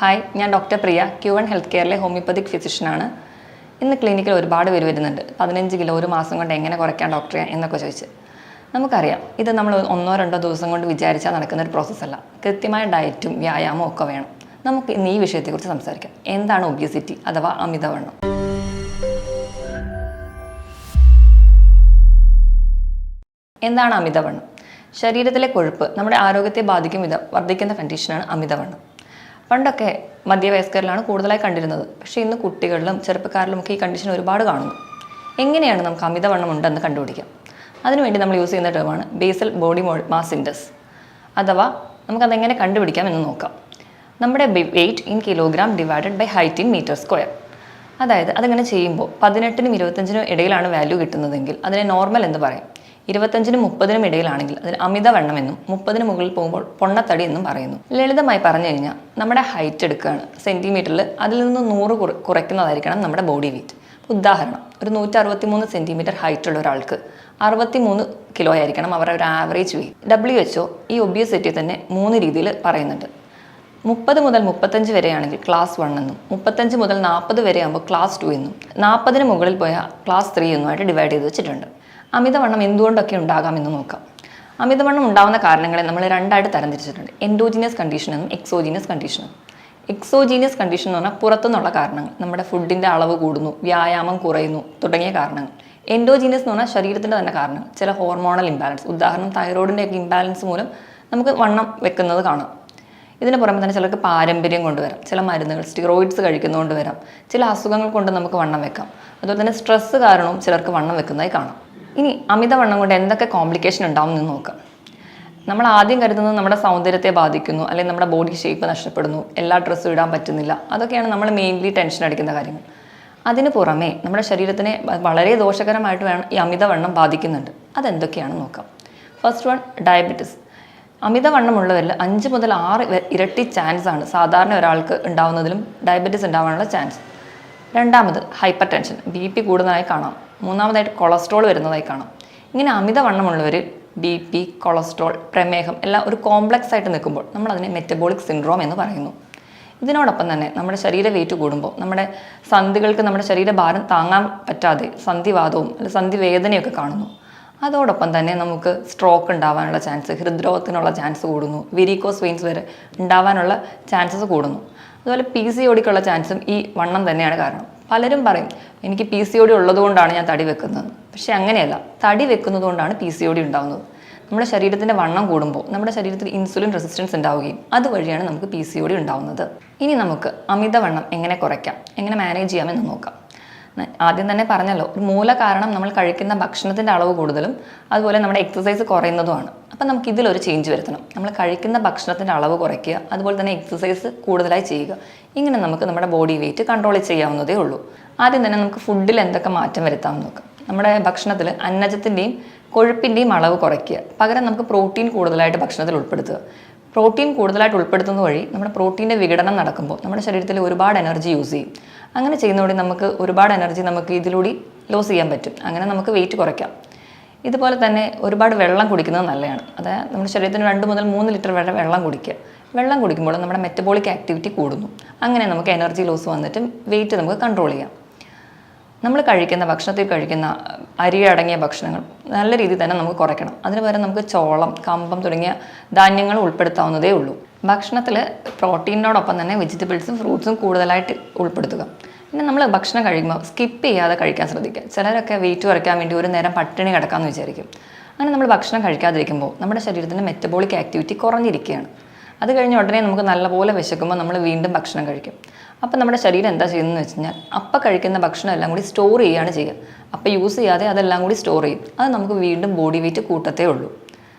Hi, ഞാൻ doctor പ്രിയ, Q1 health കെയറിലെ homoeopathic ഫിസിഷ്യനാണ്. ഇന്ന് ക്ലിനിക്കിൽ ഒരുപാട് പേര് വരുന്നുണ്ട്. 15 കിലോ ഒരു മാസം കൊണ്ട് എങ്ങനെ കുറയ്ക്കാം ഡോക്ടറെ എന്നൊക്കെ ചോദിച്ച്. നമുക്കറിയാം, ഇത് നമ്മൾ 1-2 ദിവസം കൊണ്ട് വിചാരിച്ചാൽ നടക്കുന്ന ഒരു പ്രോസസ്സല്ല. കൃത്യമായ ഡയറ്റും വ്യായാമവും ഒക്കെ വേണം. നമുക്ക് ഇന്ന് ഈ വിഷയത്തെക്കുറിച്ച് സംസാരിക്കാം. എന്താണ് ഒബിയസിറ്റി അഥവാ അമിതവണ്ണം? എന്താണ് അമിതവണ്ണം? ശരീരത്തിലെ കൊഴുപ്പ് നമ്മുടെ ആരോഗ്യത്തെ ബാധിക്കും വിധം വർദ്ധിക്കുന്ന കണ്ടീഷനാണ് അമിതവണ്ണം. പണ്ടൊക്കെ മധ്യവയസ്കരിലാണ് കൂടുതലായി കണ്ടിരുന്നത്. പക്ഷേ ഇന്ന് കുട്ടികളിലും ചെറുപ്പക്കാരിലുമൊക്കെ ഈ കണ്ടീഷൻ ഒരുപാട് കാണുന്നു. എങ്ങനെയാണ് നമുക്ക് അമിതവണ്ണം ഉണ്ടെന്ന് കണ്ടുപിടിക്കാം? അതിനുവേണ്ടി നമ്മൾ യൂസ് ചെയ്യുന്ന ടേമാണ് ബേസൽ ബോഡി മാസ് ഇൻഡെക്സ്, അഥവാ നമുക്കതെങ്ങനെ കണ്ടുപിടിക്കാം എന്ന് നോക്കാം. നമ്മുടെ weight in kilogram divided by height in metre square. അതായത് അതിങ്ങനെ ചെയ്യുമ്പോൾ 18-നും 25-നും ഇടയിലാണ് വാല്യൂ കിട്ടുന്നതെങ്കിൽ അതിനെ നോർമൽ എന്ന് പറയും. 25-നും 30-നും ഇടയിലാണെങ്കിൽ അതിന് അമിതവണ്ണം എന്നും 30-ന് മുകളിൽ പോകുമ്പോൾ പൊണ്ണത്തടി എന്നും പറയുന്നു. ലളിതമായി പറഞ്ഞു കഴിഞ്ഞാൽ നമ്മുടെ ഹൈറ്റ് എടുക്കുകയാണ് സെൻറ്റിമീറ്ററിൽ, അതിൽ നിന്ന് 100 കുറയ്ക്കുന്നതായിരിക്കണം നമ്മുടെ ബോഡി വെയ്റ്റ്. ഉദാഹരണം, ഒരു 163 സെൻറ്റിമീറ്റർ ഹൈറ്റ് ഉള്ള ഒരാൾക്ക് 63 കിലോ ആയിരിക്കണം അവരുടെ ഒരു ആവറേജ് വെയ്റ്റ്. WHO ഈ ഒബിയസിറ്റി തന്നെ 3 രീതിയിൽ പറയുന്നുണ്ട്. 30 മുതൽ 35 വരെയാണെങ്കിൽ ക്ലാസ് 1 എന്നും, 35 മുതൽ 40 വരെ ആകുമ്പോൾ ക്ലാസ് 2 എന്നും, 40-ന് മുകളിൽ പോയാൽ ക്ലാസ് 3 എന്നുമായിട്ട് ഡിവൈഡ് ചെയ്ത് വെച്ചിട്ടുണ്ട്. അമിതവണ്ണം എന്തുകൊണ്ടൊക്കെ ഉണ്ടാകാമെന്ന് നോക്കാം. അമിതവണ്ണം ഉണ്ടാകുന്ന കാരണങ്ങളെ നമ്മൾ രണ്ടായിട്ട് തരംതിരിച്ചിട്ടുണ്ട്: എൻഡോജീനിയസ് കണ്ടീഷൻ എന്നും എക്സോജീനിയസ് കണ്ടീഷൻ എന്നും. എക്സോജീനിയസ് കണ്ടീഷൻ എന്ന് പറഞ്ഞാൽ പുറത്തുനിന്നുള്ള കാരണങ്ങൾ, നമ്മുടെ ഫുഡിൻ്റെ അളവ് കൂടുന്നു, വ്യായാമം കുറയുന്നു തുടങ്ങിയ കാരണങ്ങൾ. എൻഡോജീനിയസ് എന്ന് പറഞ്ഞാൽ ശരീരത്തിൻ്റെ തന്നെ കാരണങ്ങൾ, ചില ഹോർമോണൽ ഇംബാലൻസ്, ഉദാഹരണം തൈറോയിഡിൻ്റെ ഒക്കെ ഇംബാലൻസ് മൂലം നമുക്ക് വണ്ണം വെക്കുന്നത് കാണാം. ഇതിന് പുറമെ തന്നെ ചിലർക്ക് പാരമ്പര്യം കൊണ്ടുവരാം, ചില മരുന്നുകൾ സ്റ്റിറോയിഡ്സ് കഴിക്കുന്നതുകൊണ്ട് വരാം, ചില അസുഖങ്ങൾ കൊണ്ട് നമുക്ക് വണ്ണം വെക്കാം. അതുപോലെ തന്നെ സ്ട്രെസ്സ് കാരണവും ചിലർക്ക് വണ്ണം വെക്കുന്നതായി കാണാം. ഇനി അമിതവണ്ണം കൊണ്ട് എന്തൊക്കെ കോംപ്ലിക്കേഷൻ ഉണ്ടാവും എന്ന് നോക്കാം. നമ്മൾ ആദ്യം കരുതുന്നത് നമ്മുടെ സൗന്ദര്യത്തെ ബാധിക്കുന്നു, അല്ലെങ്കിൽ നമ്മുടെ ബോഡി ഷേപ്പ് നഷ്ടപ്പെടുന്നു, എല്ലാ ഡ്രസ്സും ഇടാൻ പറ്റുന്നില്ല. അതൊക്കെയാണ് നമ്മൾ മെയിൻലി ടെൻഷൻ അടിക്കുന്ന കാര്യങ്ങൾ. അതിന് പുറമെ നമ്മുടെ ശരീരത്തിനെ വളരെ ദോഷകരമായിട്ട് ഈ അമിതവണ്ണം ബാധിക്കുന്നുണ്ട്. അതെന്തൊക്കെയാണെന്ന് നോക്കാം. First one, diabetes. അമിതവണ്ണമുള്ളവരിൽ 5 മുതൽ 6 ഇരട്ടി ചാൻസ് ആണ് സാധാരണ ഒരാൾക്ക് ഉണ്ടാവുന്നതിലും ഡയബറ്റിസ് ഉണ്ടാവാനുള്ള ചാൻസ്. രണ്ടാമത്, ഹൈപ്പർ ടെൻഷൻ, BP കൂടുന്നതായി കാണാം. മൂന്നാമതായിട്ട് കൊളസ്ട്രോൾ വരുന്നതായി കാണാം. ഇങ്ങനെ അമിതവണ്ണമുള്ളവർ BP, കൊളസ്ട്രോൾ, പ്രമേഹം എല്ലാം ഒരു കോംപ്ലക്സ് ആയിട്ട് നിൽക്കുമ്പോൾ നമ്മളതിനെ മെറ്റബോളിക് സിൻഡ്രോം എന്ന് പറയുന്നു. ഇതിനോടൊപ്പം തന്നെ നമ്മുടെ ശരീര വെയിറ്റ് കൂടുമ്പോൾ നമ്മുടെ സന്ധികൾക്ക് നമ്മുടെ ശരീരഭാരം താങ്ങാൻ പറ്റാതെ സന്ധിവാദവും അല്ലെങ്കിൽ സന്ധിവേദനയൊക്കെ കാണുന്നു. അതോടൊപ്പം തന്നെ നമുക്ക് സ്ട്രോക്ക് ഉണ്ടാവാനുള്ള ചാൻസ്, ഹൃദ്രോഗത്തിനുള്ള ചാൻസ് കൂടുന്നു, വെരിക്കോസ് വെയിൻസ് വരെ ഉണ്ടാവാനുള്ള ചാൻസസ് കൂടുന്നു. അതുപോലെ PCODക്കുള്ള ചാൻസും ഈ വണ്ണം തന്നെയാണ് കാരണം. പലരും പറയും എനിക്ക് PCOD ഉള്ളതുകൊണ്ടാണ് ഞാൻ തടി വെക്കുന്നത്. പക്ഷേ അങ്ങനെയല്ല, തടി വെക്കുന്നത് കൊണ്ടാണ് PCOD ഉണ്ടാകുന്നത്. നമ്മുടെ ശരീരത്തിൻ്റെ വണ്ണം കൂടുമ്പോൾ നമ്മുടെ ശരീരത്തിൽ ഇൻസുലിൻ റെസിസ്റ്റൻസ് ഉണ്ടാവുകയും അതുവഴിയാണ് നമുക്ക് PCOD ഉണ്ടാവുന്നത്. ഇനി നമുക്ക് അമിതവണ്ണം എങ്ങനെ കുറയ്ക്കാം, എങ്ങനെ മാനേജ് ചെയ്യാമെന്ന് നോക്കാം. ആദ്യം തന്നെ പറഞ്ഞല്ലോ, ഒരു മൂല കാരണം നമ്മൾ കഴിക്കുന്ന ഭക്ഷണത്തിൻ്റെ അളവ് കൂടുതലും അതുപോലെ നമ്മുടെ എക്സസൈസ് കുറയുന്നതുമാണ്. അപ്പം നമുക്ക് ഇതിലൊരു ചേഞ്ച് വരുത്തണം. നമ്മൾ കഴിക്കുന്ന ഭക്ഷണത്തിൻ്റെ അളവ് കുറയ്ക്കുക, അതുപോലെ തന്നെ എക്സസൈസ് കൂടുതലായി ചെയ്യുക. ഇങ്ങനെ നമുക്ക് നമ്മുടെ ബോഡി വെയിറ്റ് കൺട്രോൾ ചെയ്യാവുന്നതേ ഉള്ളൂ. ആദ്യം തന്നെ നമുക്ക് ഫുഡിൽ എന്തൊക്കെ മാറ്റം വരുത്താമെന്ന് നോക്കാം. നമ്മുടെ ഭക്ഷണത്തിൽ അന്നജത്തിൻ്റെയും കൊഴുപ്പിൻ്റെയും അളവ് കുറയ്ക്കുക, പകരം നമുക്ക് പ്രോട്ടീൻ കൂടുതലായിട്ട് ഭക്ഷണത്തിൽ ഉൾപ്പെടുത്തുക. പ്രോട്ടീൻ കൂടുതലായിട്ട് ഉൾപ്പെടുത്തുന്ന വഴി നമ്മുടെ പ്രോട്ടീൻ്റെ വിഘടനം നടക്കുമ്പോൾ നമ്മുടെ ശരീരത്തിൽ ഒരുപാട് എനർജി യൂസ് ചെയ്യും. അങ്ങനെ ചെയ്യുന്നതോടെ നമുക്ക് ഒരുപാട് എനർജി നമുക്ക് ഇതിലൂടെ ലോസ് ചെയ്യാൻ പറ്റും. അങ്ങനെ നമുക്ക് വെയിറ്റ് കുറയ്ക്കാം. ഇതുപോലെ തന്നെ ഒരുപാട് വെള്ളം കുടിക്കുന്നത് നല്ലതാണ്. അതായത് നമ്മുടെ ശരീരത്തിന് 2 മുതൽ 3 ലിറ്റർ വരെ വെള്ളം കുടിക്കുക. വെള്ളം കുടിക്കുമ്പോൾ നമ്മുടെ മെറ്റബോളിക് ആക്ടിവിറ്റി കൂടുന്നു. അങ്ങനെ നമുക്ക് എനർജി ലോസ് വന്നിട്ട് വെയിറ്റ് നമുക്ക് കൺട്രോൾ ചെയ്യാം. നമ്മൾ കഴിക്കുന്ന ഭക്ഷണത്തിൽ കഴിക്കുന്ന അരി അടങ്ങിയ ഭക്ഷണങ്ങൾ നല്ല രീതിയിൽ തന്നെ നമുക്ക് കുറയ്ക്കണം. അതിന് പകരം നമുക്ക് ചോളം, കമ്പം തുടങ്ങിയ ധാന്യങ്ങൾ ഉൾപ്പെടുത്താവുന്നതേ ഉള്ളൂ. ഭക്ഷണത്തിൽ പ്രോട്ടീനോടൊപ്പം തന്നെ വെജിറ്റബിൾസും ഫ്രൂട്ട്സും കൂടുതലായിട്ട് ഉൾപ്പെടുത്തുക. പിന്നെ നമ്മൾ ഭക്ഷണം കഴിക്കുമ്പോൾ സ്കിപ്പ് ചെയ്യാതെ കഴിക്കാൻ ശ്രദ്ധിക്കുക. ചിലരൊക്കെ വെയിറ്റ് കുറയ്ക്കാൻ വേണ്ടി ഒരു നേരം പട്ടിണി കിടക്കാമെന്ന് വിചാരിക്കും. അങ്ങനെ നമ്മൾ ഭക്ഷണം കഴിക്കാതിരിക്കുമ്പോൾ നമ്മുടെ ശരീരത്തിൻ്റെ മെറ്റബോളിക് ആക്ടിവിറ്റി കുറഞ്ഞിരിക്കുകയാണ്. അത് കഴിഞ്ഞ് ഉടനെ നമുക്ക് നല്ലപോലെ വിശക്കുമ്പോൾ നമ്മൾ വീണ്ടും ഭക്ഷണം കഴിക്കും. അപ്പം നമ്മുടെ ശരീരം എന്താ ചെയ്യുന്നതെന്ന് വെച്ച് കഴിഞ്ഞാൽ അപ്പം കഴിക്കുന്ന ഭക്ഷണം എല്ലാം കൂടി സ്റ്റോർ ചെയ്യുകയാണ് ചെയ്യുക. അപ്പം യൂസ് ചെയ്യാതെ അതെല്ലാം കൂടി സ്റ്റോർ ചെയ്യും. അത് നമുക്ക് വീണ്ടും ബോഡി വെയിറ്റ് കൂട്ടത്തേ ഉള്ളൂ.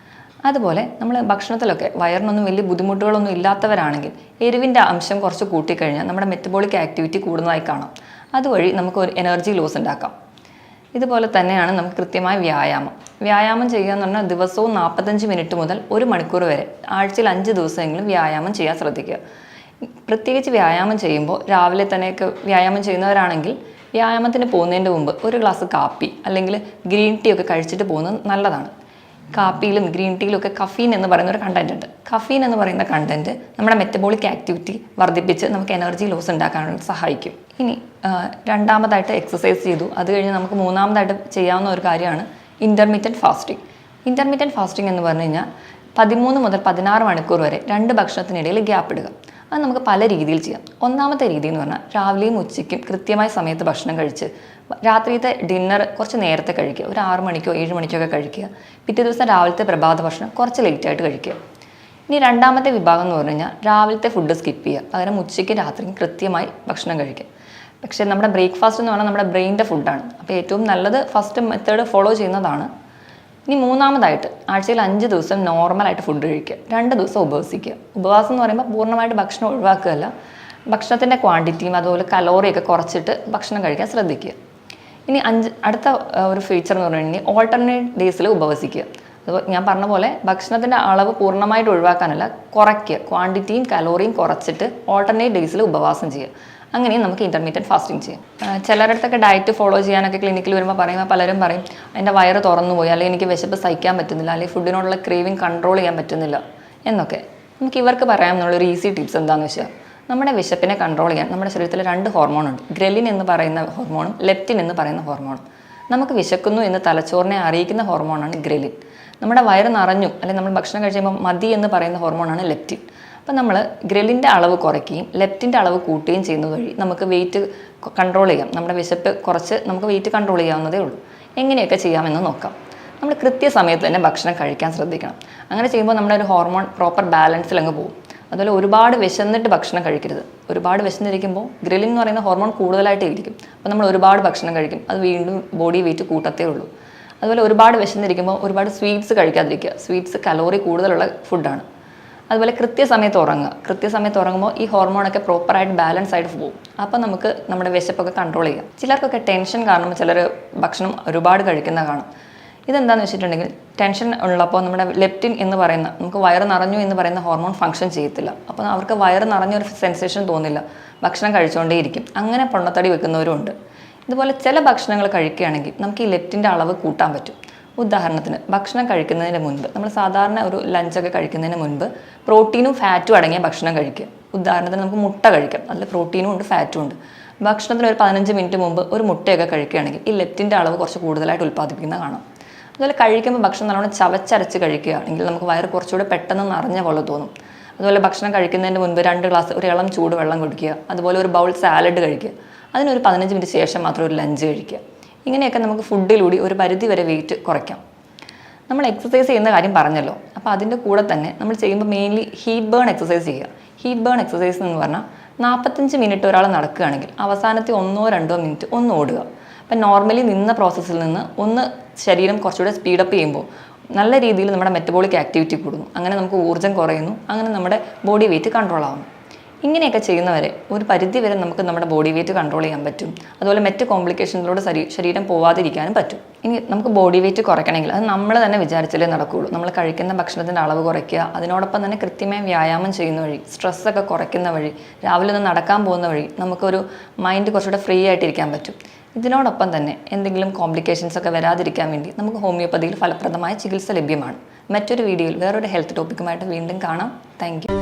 അതുപോലെ നമ്മൾ ഭക്ഷണത്തിലൊക്കെ വയറിനൊന്നും വലിയ ബുദ്ധിമുട്ടുകളൊന്നും ഇല്ലാത്തവരാണെങ്കിൽ എരിവിൻ്റെ അംശം കുറച്ച് കൂട്ടിക്കഴിഞ്ഞാൽ നമ്മുടെ മെറ്റബോളിക് ആക്ടിവിറ്റി കൂടുന്നതായി കാണാം. അതുവഴി നമുക്ക് ഒരു എനർജി ലോസ് ഉണ്ടാക്കാം. ഇതുപോലെ തന്നെയാണ് നമുക്ക് കൃത്യമായ വ്യായാമം ചെയ്യുക എന്ന് പറഞ്ഞാൽ ദിവസവും 45 മിനിറ്റ് മുതൽ 1 മണിക്കൂർ വരെ ആഴ്ചയിൽ 5 ദിവസമെങ്കിലും വ്യായാമം ചെയ്യാൻ ശ്രദ്ധിക്കുക. പ്രത്യേകിച്ച് വ്യായാമം ചെയ്യുമ്പോൾ രാവിലെ തന്നെയൊക്കെ വ്യായാമം ചെയ്യുന്നവരാണെങ്കിൽ വ്യായാമത്തിന് പോകുന്നതിൻ്റെ മുമ്പ് ഒരു ഗ്ലാസ് കാപ്പി അല്ലെങ്കിൽ ഗ്രീൻ ടീ ഒക്കെ കഴിച്ചിട്ട് പോകുന്നത് നല്ലതാണ്. കാപ്പിയിലും ഗ്രീൻ ടീയിലും ഒക്കെ കഫീൻ എന്ന് പറയുന്ന ഒരു കണ്ടന്റ് ഉണ്ട്. കഫീൻ എന്ന് പറയുന്ന കണ്ടന്റ് നമ്മുടെ മെറ്റബോളിക് ആക്ടിവിറ്റി വർദ്ധിപ്പിച്ച് നമുക്ക് എനർജി ലോസ് ഉണ്ടാക്കാനായിട്ട് സഹായിക്കും. ഇനി രണ്ടാമതായിട്ട് എക്സസൈസ് ചെയ്തു. അത് കഴിഞ്ഞ് നമുക്ക് മൂന്നാമതായിട്ട് ചെയ്യാവുന്ന ഒരു കാര്യമാണ് ഇൻ്റർമീഡിയറ്റ് ഫാസ്റ്റിംഗ്. ഇൻ്റർമീഡിയറ്റ് ഫാസ്റ്റിംഗ് എന്ന് പറഞ്ഞു കഴിഞ്ഞാൽ 13 മുതൽ 16 മണിക്കൂർ വരെ 2 ഭക്ഷണത്തിനിടയിൽ ഗ്യാപ്പ് ഇടുക. അത് നമുക്ക് പല രീതിയിൽ ചെയ്യാം. ഒന്നാമത്തെ രീതി എന്ന് പറഞ്ഞാൽ രാവിലെയും ഉച്ചയ്ക്കും കൃത്യമായ സമയത്ത് ഭക്ഷണം കഴിച്ച് രാത്രിയത്തെ ഡിന്നർ കുറച്ച് നേരത്തെ കഴിക്കുക. ഒരു 6 മണിക്കോ 7 മണിക്കോ ഒക്കെ കഴിക്കുക. പിറ്റേ ദിവസം രാവിലത്തെ പ്രഭാത ഭക്ഷണം കുറച്ച് ലേറ്റായിട്ട് കഴിക്കുക. ഇനി രണ്ടാമത്തെ വിഭാഗം എന്ന് പറഞ്ഞു കഴിഞ്ഞാൽ രാവിലത്തെ ഫുഡ് സ്കിപ്പ് ചെയ്യുക, പകരം ഉച്ചയ്ക്ക് രാത്രിയും കൃത്യമായി ഭക്ഷണം കഴിക്കുക. പക്ഷേ നമ്മുടെ ബ്രേക്ക്ഫാസ്റ്റ് എന്ന് പറഞ്ഞാൽ നമ്മുടെ ബ്രെയിൻ്റെ ഫുഡാണ്. അപ്പോൾ ഏറ്റവും നല്ലത് ഫസ്റ്റ് മെത്തേഡ് ഫോളോ ചെയ്യുന്നതാണ്. ഇനി മൂന്നാമതായിട്ട് ആഴ്ചയിൽ 5 ദിവസം നോർമലായിട്ട് ഫുഡ് കഴിക്കുക, 2 ദിവസം ഉപവസിക്കുക. ഉപവാസം എന്ന് പറയുമ്പോൾ പൂർണ്ണമായിട്ട് ഭക്ഷണം ഒഴിവാക്കുകയല്ല, ഭക്ഷണത്തിൻ്റെ ക്വാണ്ടിറ്റിയും അതുപോലെ കലോറിയൊക്കെ കുറച്ചിട്ട് ഭക്ഷണം കഴിക്കാൻ ശ്രദ്ധിക്കുക. ഇനി അടുത്ത ഒരു ഫീച്ചർ എന്ന് പറഞ്ഞു കഴിഞ്ഞാൽ ഓൾട്ടർനേറ്റ് ഡേയ്സിൽ ഉപവസിക്കുക. അത് ഞാൻ പറഞ്ഞ പോലെ ഭക്ഷണത്തിൻ്റെ അളവ് പൂർണ്ണമായിട്ട് ഒഴിവാക്കാനല്ല, കുറയ്ക്കുക, ക്വാണ്ടിറ്റിയും കലോറിയും കുറച്ചിട്ട് ഓൾട്ടർനേറ്റ് ഡേയ്സിൽ ഉപവാസം ചെയ്യുക. അങ്ങനെ നമുക്ക് ഇൻ്റർമീഡിയറ്റ് ഫാസ്റ്റിംഗ് ചെയ്യാം. ചിലരിടത്തൊക്കെ ഡയറ്റ് ഫോളോ ചെയ്യാനൊക്കെ ക്ലിനിക്കിൽ വരുമ്പോൾ പറയുമ്പോൾ പലരും പറയും എൻ്റെ വയറ് തുറന്നു പോയി, അല്ലെങ്കിൽ എനിക്ക് വിശപ്പ് സഹിക്കാൻ പറ്റുന്നില്ല, അല്ലെങ്കിൽ ഫുഡിനോടുള്ള ക്രേവിങ് കൺട്രോൾ ചെയ്യാൻ പറ്റുന്നില്ല എന്നൊക്കെ. നമുക്ക് ഇവർക്ക് പറയാമെന്നുള്ളൊരു ഈസി ടിപ്സ് എന്താണെന്ന് വെച്ചാൽ, നമ്മുടെ വിശപ്പിനെ കൺട്രോൾ ചെയ്യാൻ നമ്മുടെ ശരീരത്തിൽ 2 ഹോർമോണുണ്ട്. ഗ്രലിൻ എന്ന് പറയുന്ന ഹോർമോണും ലെപ്റ്റിൻ എന്ന് പറയുന്ന ഹോർമോണും. നമുക്ക് വിശക്കുന്നു എന്ന് തലച്ചോറിനെ അറിയിക്കുന്ന ഹോർമോണാണ് ഗ്രലിൻ. നമ്മുടെ വയറ് നിറഞ്ഞു അല്ലെങ്കിൽ നമ്മൾ ഭക്ഷണം കഴിക്കുമ്പോൾ മതി എന്ന് പറയുന്ന ഹോർമോണാണ് ലെപ്റ്റിൻ. അപ്പം നമ്മൾ ഗ്രലിൻ്റെ അളവ് കുറയ്ക്കുകയും ലെപ്റ്റിൻ്റെ അളവ് കൂട്ടുകയും ചെയ്യുന്നത് വഴി നമുക്ക് വെയിറ്റ് കൺട്രോൾ ചെയ്യാം. നമ്മുടെ വിശപ്പ് കുറച്ച് നമുക്ക് വെയിറ്റ് കൺട്രോൾ ചെയ്യാവുന്നതേ ഉള്ളൂ. എങ്ങനെയൊക്കെ ചെയ്യാമെന്ന് നോക്കാം. നമ്മൾ കൃത്യസമയത്ത് തന്നെ ഭക്ഷണം കഴിക്കാൻ ശ്രദ്ധിക്കണം. അങ്ങനെ ചെയ്യുമ്പോൾ നമ്മുടെ ഒരു ഹോർമോൺ പ്രോപ്പർ ബാലൻസിൽ അങ്ങ് പോകും. അതുപോലെ ഒരുപാട് വിശന്നിട്ട് ഭക്ഷണം കഴിക്കരുത്. ഒരുപാട് വിശന്നിരിക്കുമ്പോൾ ഗ്രലിൻ എന്ന് പറയുന്ന ഹോർമോൺ കൂടുതലായിട്ട് ഇരിക്കും. അപ്പോൾ നമ്മൾ ഒരുപാട് ഭക്ഷണം കഴിക്കും, അത് വീണ്ടും ബോഡി വെയിറ്റ് കൂട്ടത്തേ ഉള്ളൂ. അതുപോലെ ഒരുപാട് വിശന്നിരിക്കുമ്പോൾ ഒരുപാട് സ്വീറ്റ്സ് കഴിക്കാതിരിക്കുക. സ്വീറ്റ്സ് കലോറി കൂടുതലുള്ള ഫുഡാണ്. അതുപോലെ കൃത്യസമയത്ത് ഉറങ്ങുക. കൃത്യസമയത്ത് ഉറങ്ങുമ്പോൾ ഈ ഹോർമോണൊക്കെ പ്രോപ്പറായിട്ട് ബാലൻസ് ആയിട്ട് പോകും. അപ്പോൾ നമുക്ക് നമ്മുടെ വിശപ്പൊക്കെ കൺട്രോൾ ചെയ്യാം. ചിലർക്കൊക്കെ ടെൻഷൻ കാരണം ചിലർ ഭക്ഷണം ഒരുപാട് കഴിക്കുന്ന കാണും. ഇതെന്താണെന്ന് വെച്ചിട്ടുണ്ടെങ്കിൽ ടെൻഷൻ ഉള്ളപ്പോൾ നമ്മുടെ ലെപ്റ്റിൻ എന്ന് പറയുന്ന നമുക്ക് വയറ് നിറഞ്ഞു എന്ന് പറയുന്ന ഹോർമോൺ ഫംഗ്ഷൻ ചെയ്യത്തില്ല. അപ്പോൾ അവർക്ക് വയറ് നിറഞ്ഞൊരു സെൻസേഷൻ തോന്നില്ല, ഭക്ഷണം കഴിച്ചുകൊണ്ടേയിരിക്കും. അങ്ങനെ പൊണ്ണത്തടി വെക്കുന്നവരും ഉണ്ട്. ഇതുപോലെ ചില ഭക്ഷണങ്ങൾ കഴിക്കുകയാണെങ്കിൽ നമുക്ക് ഈ ലെപ്റ്റിൻ്റെ അളവ് കൂട്ടാൻ പറ്റും. ഉദാഹരണത്തിന് ഭക്ഷണം കഴിക്കുന്നതിന് മുൻപ് നമ്മൾ സാധാരണ ഒരു ലഞ്ചൊക്കെ കഴിക്കുന്നതിന് മുൻപ് പ്രോട്ടീനും ഫാറ്റും അടങ്ങിയ ഭക്ഷണം കഴിക്കുക. ഉദാഹരണത്തിന് നമുക്ക് മുട്ട കഴിക്കാം, അതിൽ പ്രോട്ടീനും ഉണ്ട് ഫാറ്റും ഉണ്ട്. ഭക്ഷണത്തിന് ഒരു 15 മിനിറ്റ് മുമ്പ് ഒരു മുട്ടയൊക്കെ കഴിക്കുകയാണെങ്കിൽ ഈ ലെപ്റ്റിൻ്റെ അളവ് കുറച്ച് കൂടുതലായിട്ട് ഉൽപ്പാദിപ്പിക്കുന്ന കാണാം. അതുപോലെ കഴിക്കുമ്പോൾ ഭക്ഷണം നല്ലോണം ചവച്ചരച്ച് കഴിക്കുകയാണെങ്കിൽ നമുക്ക് വയറ് കുറച്ചുകൂടെ പെട്ടെന്ന് നിറഞ്ഞ പോലെ തോന്നും. അതുപോലെ ഭക്ഷണം കഴിക്കുന്നതിന് മുൻപ് 2 ഗ്ലാസ് ഒരു ഇളം ചൂട് വെള്ളം കുടിക്കുക. അതുപോലെ ഒരു ബൗൾ സാലഡ് കഴിക്കുക. അതിനൊരു 15 മിനിറ്റ് ശേഷം മാത്രം ഒരു ലഞ്ച് കഴിക്കുക. ഇങ്ങനെയൊക്കെ നമുക്ക് ഫുഡിലൂടെ ഒരു പരിധി വരെ വെയിറ്റ് കുറയ്ക്കാം. നമ്മൾ എക്സസൈസ് ചെയ്യുന്ന കാര്യം പറഞ്ഞല്ലോ, അപ്പോൾ അതിൻ്റെ കൂടെ തന്നെ നമ്മൾ ചെയ്യുമ്പോൾ മെയിൻലി ഹീറ്റ് ബേൺ എക്സസൈസ് ചെയ്യുക. ഹീറ്റ് ബേൺ എക്സസൈസ് എന്ന് പറഞ്ഞാൽ 45 മിനിറ്റ് ഒരാൾ നടക്കുകയാണെങ്കിൽ അവസാനത്തെ 1-2 മിനിറ്റ് ഒന്ന് ഓടുക. അപ്പം നോർമലി നിന്ന പ്രോസസ്സിൽ നിന്ന് ഒന്ന് ശരീരം കുറച്ചുകൂടെ സ്പീഡപ്പ് ചെയ്യുമ്പോൾ നല്ല രീതിയിൽ നമ്മുടെ മെറ്റബോളിക് ആക്ടിവിറ്റി കൂടുന്നു. അങ്ങനെ നമുക്ക് ഊർജ്ജം കുറയുന്നു. അങ്ങനെ നമ്മുടെ ബോഡി വെയിറ്റ് കൺട്രോൾ ആവുന്നു. ഇങ്ങനെയൊക്കെ ചെയ്യുന്നവരെ ഒരു പരിധി വരെ നമുക്ക് നമ്മുടെ ബോഡി വെയിറ്റ് കൺട്രോൾ ചെയ്യാൻ പറ്റും. അതുപോലെ മറ്റ് കോംപ്ലിക്കേഷനിലൂടെ ശരീരം പോവാതിരിക്കാനും പറ്റും. ഇനി നമുക്ക് ബോഡി വെയിറ്റ് കുറയ്ക്കണമെങ്കിൽ അത് നമ്മൾ തന്നെ വിചാരിച്ചാലേ നടക്കുകയുള്ളൂ. നമ്മൾ കഴിക്കുന്ന ഭക്ഷണത്തിൻ്റെ അളവ് കുറയ്ക്കുക, അതിനോടൊപ്പം തന്നെ കൃത്യമായ വ്യായാമം ചെയ്യുന്ന വഴി, സ്ട്രെസ്സൊക്കെ കുറയ്ക്കുന്ന വഴി, രാവിലെ ഒന്ന് നടക്കാൻ പോകുന്ന വഴി നമുക്കൊരു മൈൻഡ് കുറച്ചുകൂടെ ഫ്രീ ആയിട്ടിരിക്കാൻ പറ്റും. ഇതിനോടൊപ്പം തന്നെ എന്തെങ്കിലും കോംപ്ലിക്കേഷൻസ് ഒക്കെ വരാതിരിക്കാൻ വേണ്ടി നമുക്ക് ഹോമിയോപ്പതിയിൽ ഫലപ്രദമായ ചികിത്സ ലഭ്യമാണ്. മറ്റൊരു വീഡിയോയിൽ വേറൊരു ഹെൽത്ത് ടോപ്പിക്കുമായിട്ട് വീണ്ടും കാണാം. Thank you.